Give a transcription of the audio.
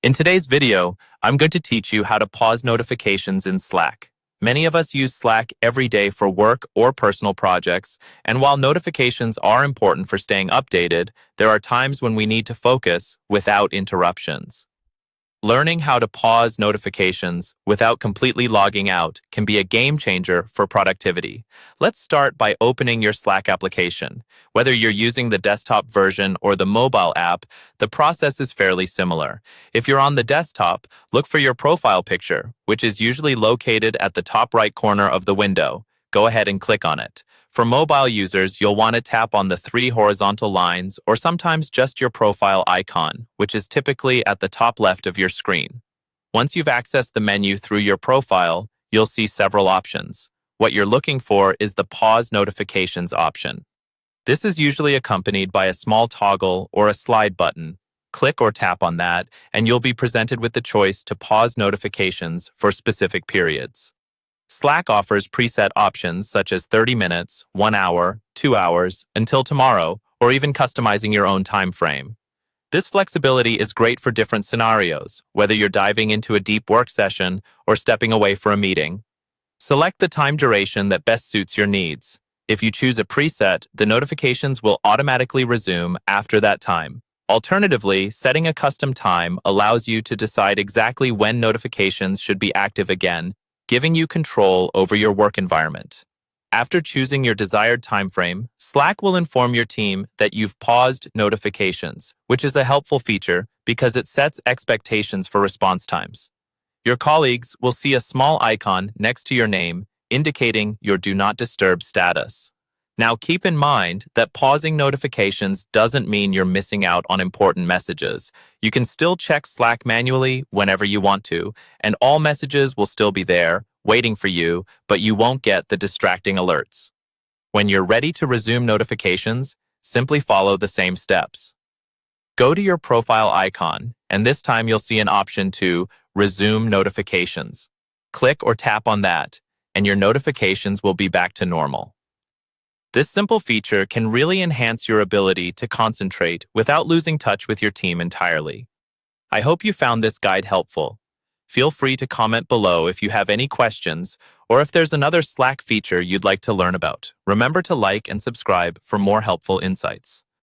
In today's video, I'm going to teach you how to pause notifications in Slack. Many of us use Slack every day for work or personal projects, and while notifications are important for staying updated, there are times when we need to focus without interruptions. Learning how to pause notifications without completely logging out can be a game changer for productivity. Let's start by opening your Slack application. Whether you're using the desktop version or the mobile app, the process is fairly similar. If you're on the desktop, look for your profile picture, which is usually located at the top right corner of the window. Go ahead and click on it. For mobile users, you'll want to tap on the three horizontal lines or sometimes just your profile icon, which is typically at the top left of your screen. Once you've accessed the menu through your profile, you'll see several options. What you're looking for is the Pause Notifications option. This is usually accompanied by a small toggle or a slide button. Click or tap on that, and you'll be presented with the choice to pause notifications for specific periods. Slack offers preset options such as 30 minutes, 1 hour, 2 hours, until tomorrow, or even customizing your own time frame. This flexibility is great for different scenarios, whether you're diving into a deep work session or stepping away for a meeting. Select the time duration that best suits your needs. If you choose a preset, the notifications will automatically resume after that time. Alternatively, setting a custom time allows you to decide exactly when notifications should be active again, giving you control over your work environment. After choosing your desired time frame, Slack will inform your team that you've paused notifications, which is a helpful feature because it sets expectations for response times. Your colleagues will see a small icon next to your name indicating your Do Not Disturb status. Now keep in mind that pausing notifications doesn't mean you're missing out on important messages. You can still check Slack manually whenever you want to, and all messages will still be there, waiting for you, but you won't get the distracting alerts. When you're ready to resume notifications, simply follow the same steps. Go to your profile icon, and this time you'll see an option to Resume Notifications. Click or tap on that, and your notifications will be back to normal. This simple feature can really enhance your ability to concentrate without losing touch with your team entirely. I hope you found this guide helpful. Feel free to comment below if you have any questions or if there's another Slack feature you'd like to learn about. Remember to like and subscribe for more helpful insights.